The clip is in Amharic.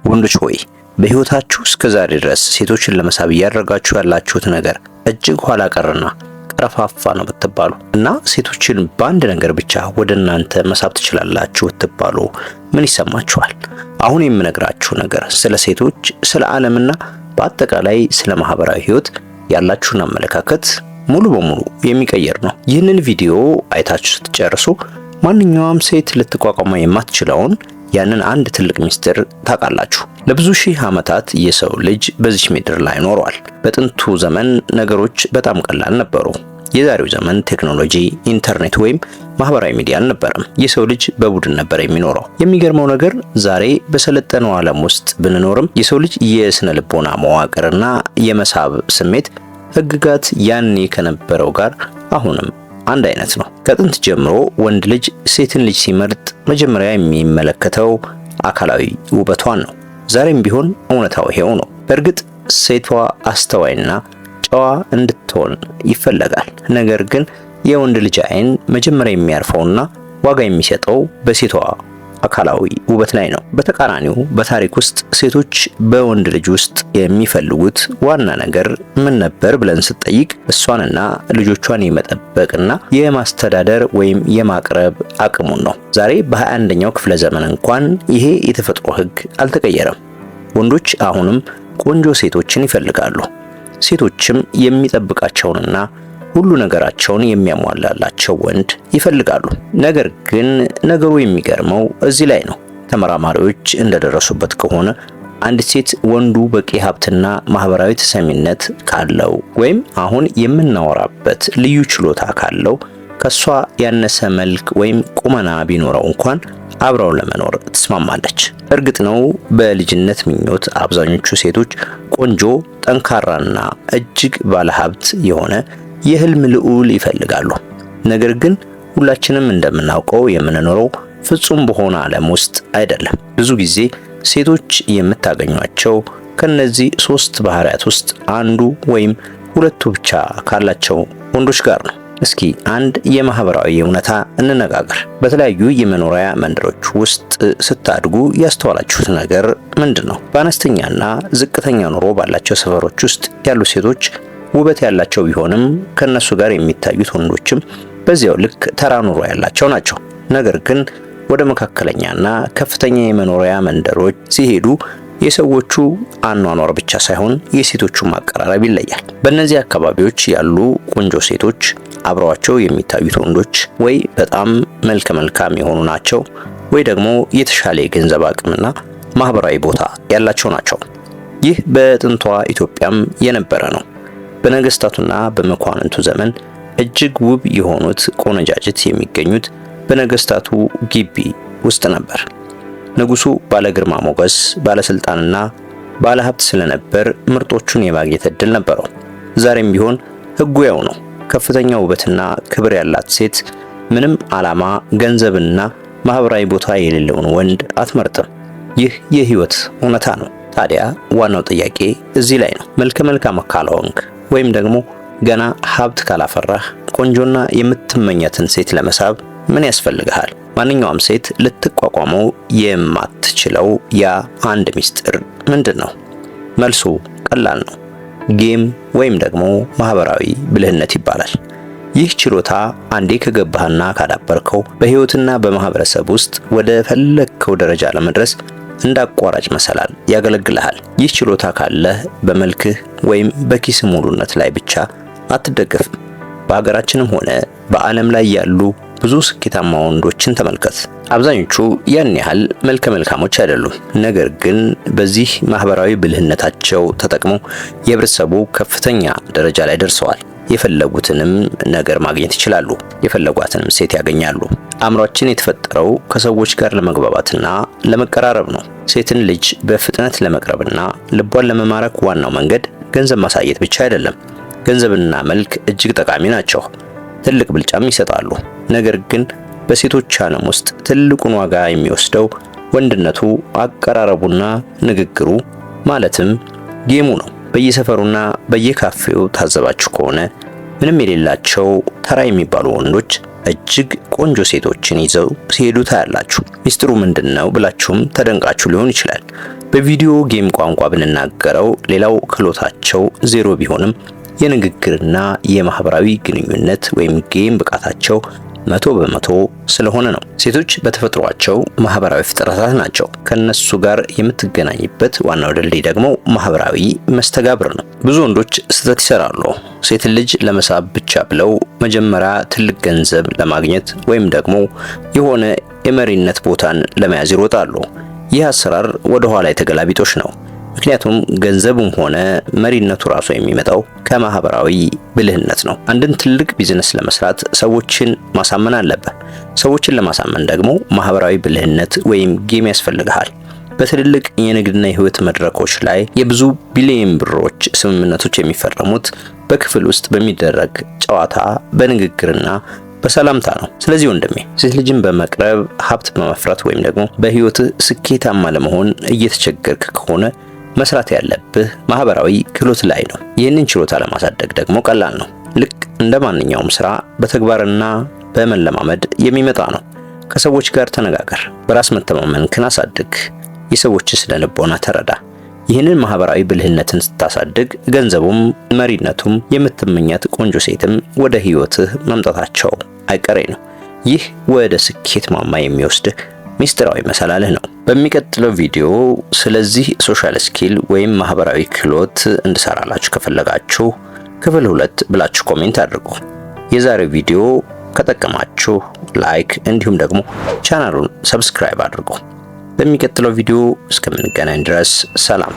ወንዶች ሆይ በህይወታችሁ እስከዛሬ ድረስ ሴቶችን ለመሳብ ያደረጋችሁ ያላችሁት ነገር እጅግ ኋላ ቀርና ቀረፋፋ ነው ብትባሉ እና ሴቶችን በአንድ ነገር ብቻ ወደ እናንተ መሳብ ትችላላችሁ ብትባሉ ምን ይሰማችኋል? አሁን የምነግራችሁ ነገር ስለ ሴቶች፣ ስለ ዓለምና በአጠቃላይ ስለ ማህበራዊ ህይወት ያላችሁን አመለካከት ሙሉ በሙሉ የሚቀየር ነው። ይህንን ቪዲዮ አይታችሁ ስትጨርሱ ማንኛውም ሴት ልትቋቋማ የማትችለውን ያንን አንድ ትልቅ ሚስጥር ታውቃላችሁ። ለብዙ ሺህ ዓመታት የሰው ልጅ በዚህ ምድር ላይ ኖሯል። በጥንቱ ዘመን ነገሮች በጣም ቀላል ነበሩ። የዛሬው ዘመን ቴክኖሎጂ፣ ኢንተርኔት ወይም ማህበራዊ ሚዲያ አልነበረም። የሰው ልጅ በቡድን ነበር የሚኖረው። የሚገርመው ነገር ዛሬ በሰለጠነው ዓለም ውስጥ ብንኖርም የሰው ልጅ የስነ ልቦና መዋቅርና የመሳብ ስሜት ህግጋት ያኔ ከነበረው ጋር አሁንም አንድ አይነት ነው። ከጥንት ጀምሮ ወንድ ልጅ ሴትን ልጅ ሲመርጥ መጀመሪያ የሚመለከተው አካላዊ ውበቷን ነው። ዛሬም ቢሆን እውነታው ይሄው ነው። በእርግጥ ሴቷ አስተዋይና ጨዋ እንድትሆን ይፈለጋል። ነገር ግን የወንድ ልጅ አይን መጀመሪያ የሚያርፈውና ዋጋ የሚሰጠው በሴቷ አካላዊ ውበት ላይ ነው። በተቃራኒው በታሪክ ውስጥ ሴቶች በወንድ ልጅ ውስጥ የሚፈልጉት ዋና ነገር ምን ነበር ብለን ስንጠይቅ እሷንና ልጆቿን የመጠበቅና የማስተዳደር ወይም የማቅረብ አቅሙን ነው። ዛሬ በ21ኛው ክፍለ ዘመን እንኳን ይሄ የተፈጥሮ ህግ አልተቀየረም። ወንዶች አሁንም ቆንጆ ሴቶችን ይፈልጋሉ። ሴቶችም የሚጠብቃቸውንና ሁሉ ነገራቸውን የሚያሟላላቸው ወንድ ይፈልጋሉ። ነገር ግን ነገሩ የሚገርመው እዚህ ላይ ነው። ተመራማሪዎች እንደደረሱበት ከሆነ አንዲት ሴት ወንዱ በቂ ሀብትና ማህበራዊ ተሰሚነት ካለው ወይም አሁን የምናወራበት ልዩ ችሎታ ካለው ከሷ ያነሰ መልክ ወይም ቁመና ቢኖረው እንኳን አብረው ለመኖር ትስማማለች። እርግጥ ነው በልጅነት ምኞት አብዛኞቹ ሴቶች ቆንጆ፣ ጠንካራና እጅግ ባለሀብት የሆነ የህልም ልዑል ይፈልጋሉ። ነገር ግን ሁላችንም እንደምናውቀው የምንኖረው ፍጹም በሆነ ዓለም ውስጥ አይደለም። ብዙ ጊዜ ሴቶች የምታገኟቸው ከነዚህ 3 ባህሪያት ውስጥ አንዱ ወይም ሁለቱ ብቻ ካላቸው ወንዶች ጋር ነው። እስኪ አንድ የማህበራዊ እውነታ እንነጋገር። በተለያዩ የመኖሪያ መንደሮች ውስጥ ስታድጉ ያስተዋላችሁት ነገር ምንድን ነው? በአነስተኛና ዝቅተኛ ኑሮ ባላቸው ሰፈሮች ውስጥ ያሉ ሴቶች ውበት ያላቸው ቢሆንም ከነሱ ጋር የሚታዩት ወንዶችም በዚያው ልክ ተራ ኑሮ ያላቸው ናቸው። ነገር ግን ወደ መካከለኛና ከፍተኛ የመኖሪያ መንደሮች ሲሄዱ የሰዎቹ አኗኗር ብቻ ሳይሆን የሴቶቹ ማቀራረብ ይለያል። በእነዚህ አካባቢዎች ያሉ ቆንጆ ሴቶች አብረዋቸው የሚታዩት ወንዶች ወይ በጣም መልከ መልካም የሆኑ ናቸው ወይ ደግሞ የተሻለ የገንዘብ አቅምና ማህበራዊ ቦታ ያላቸው ናቸው። ይህ በጥንቷ ኢትዮጵያም የነበረ ነው። በነገስታቱና በመኳንንቱ ዘመን እጅግ ውብ የሆኑት ቆነጃጅት የሚገኙት በነገስታቱ ግቢ ውስጥ ነበር። ንጉሱ ባለ ግርማ ሞገስ፣ ባለስልጣንና ባለሀብት ስለነበር ምርጦቹን የማግኘት እድል ነበረው። ዛሬም ቢሆን ህጉ ያው ነው። ከፍተኛ ውበትና ክብር ያላት ሴት ምንም ዓላማ፣ ገንዘብና ማህበራዊ ቦታ የሌለውን ወንድ አትመርጥም። ይህ የህይወት እውነታ ነው። ታዲያ ዋናው ጥያቄ እዚህ ላይ ነው። መልከ መልካም ካልሆንክ ወይም ደግሞ ገና ሀብት ካላፈራህ ቆንጆና የምትመኛትን ሴት ለመሳብ ምን ያስፈልግሃል? ማንኛውም ሴት ልትቋቋመው የማትችለው ያ አንድ ሚስጥር ምንድን ነው? መልሱ ቀላል ነው። ጌም ወይም ደግሞ ማህበራዊ ብልህነት ይባላል። ይህ ችሎታ አንዴ ከገባህና ካዳበርከው በህይወትና በማህበረሰብ ውስጥ ወደ ፈለግከው ደረጃ ለመድረስ እንደ አቋራጭ መሰላል ያገለግልሃል። ይህ ችሎታ ካለህ በመልክህ ወይም በኪስ ሙሉነት ላይ ብቻ አትደገፍም። በሀገራችንም ሆነ በዓለም ላይ ያሉ ብዙ ስኬታማ ወንዶችን ተመልከት። አብዛኞቹ ያን ያህል መልከ መልካሞች አይደሉም። ነገር ግን በዚህ ማህበራዊ ብልህነታቸው ተጠቅመው የህብረተሰቡ ከፍተኛ ደረጃ ላይ ደርሰዋል። የፈለጉትንም ነገር ማግኘት ይችላሉ። የፈለጓትንም ሴት ያገኛሉ። አእምሯችን የተፈጠረው ከሰዎች ጋር ለመግባባትና ለመቀራረብ ነው። ሴትን ልጅ በፍጥነት ለመቅረብና ልቧን ለመማረክ ዋናው መንገድ ገንዘብ ማሳየት ብቻ አይደለም። ገንዘብና መልክ እጅግ ጠቃሚ ናቸው፣ ትልቅ ብልጫም ይሰጣሉ። ነገር ግን በሴቶች ዓለም ውስጥ ትልቁን ዋጋ የሚወስደው ወንድነቱ፣ አቀራረቡና ንግግሩ ማለትም ጌሙ ነው። በየሰፈሩና በየካፌው ታዘባችሁ ከሆነ ምንም የሌላቸው ተራ የሚባሉ ወንዶች እጅግ ቆንጆ ሴቶችን ይዘው ሲሄዱ ታያላችሁ። ሚስጥሩ ምንድነው ብላችሁም ተደንቃችሁ ሊሆን ይችላል። በቪዲዮ ጌም ቋንቋ ብንናገረው ሌላው ክህሎታቸው ዜሮ ቢሆንም የንግግርና የማህበራዊ ግንኙነት ወይም ጌም ብቃታቸው 100% ስለሆነ ነው። ሴቶች በተፈጥሯቸው ማህበራዊ ፍጥረታት ናቸው። ከነሱ ጋር የምትገናኝበት ዋናው ድልድይ ደግሞ ማህበራዊ መስተጋብር ነው። ብዙ ወንዶች ስህተት ይሰራሉ። ሴት ልጅ ለመሳብ ብቻ ብለው መጀመሪያ ትልቅ ገንዘብ ለማግኘት ወይም ደግሞ የሆነ የመሪነት ቦታን ለመያዝ ይሮጣሉ። ይህ አሰራር ወደ ኋላ የተገላቢጦሽ ነው። ምክንያቱም ገንዘቡም ሆነ መሪነቱ ራሱ የሚመጣው ከማህበራዊ ብልህነት ነው። አንድን ትልቅ ቢዝነስ ለመስራት ሰዎችን ማሳመን አለበት። ሰዎችን ለማሳመን ደግሞ ማህበራዊ ብልህነት ወይም ጌም ያስፈልግሃል። በትልልቅ የንግድና የህይወት መድረኮች ላይ የብዙ ቢሊዮን ብሮች ስምምነቶች የሚፈረሙት በክፍል ውስጥ በሚደረግ ጨዋታ፣ በንግግርና በሰላምታ ነው። ስለዚህ ወንድሜ ሴት ልጅን በመቅረብ ሀብት በመፍራት ወይም ደግሞ በህይወት ስኬታማ ለመሆን እየተቸገርክ ከሆነ መስራት ያለብህ ማህበራዊ ክህሎት ላይ ነው። ይህንን ችሎታ ለማሳደግ ደግሞ ቀላል ነው። ልክ እንደ ማንኛውም ስራ በተግባርና በመለማመድ የሚመጣ ነው። ከሰዎች ጋር ተነጋገር፣ በራስ መተማመንክን አሳድግ፣ የሰዎችን ስነ ልቦና ተረዳ። ይህንን ማህበራዊ ብልህነትን ስታሳድግ ገንዘቡም መሪነቱም የምትመኛት ቆንጆ ሴትም ወደ ህይወትህ መምጣታቸው አይቀሬ ነው። ይህ ወደ ስኬት ማማ የሚወስድህ ሚስጥራዊ መሰላልህ ነው። በሚቀጥለው ቪዲዮ ስለዚህ ሶሻል ስኪል ወይም ማህበራዊ ክህሎት እንድሰራላችሁ ከፈለጋችሁ ክፍል 2 ብላችሁ ኮሜንት አድርጉ። የዛሬው ቪዲዮ ከጠቀማችሁ ላይክ እንዲሁም ደግሞ ቻናሉን ሰብስክራይብ አድርጉ። በሚቀጥለው ቪዲዮ እስከምንገናኝ ድረስ ሰላም።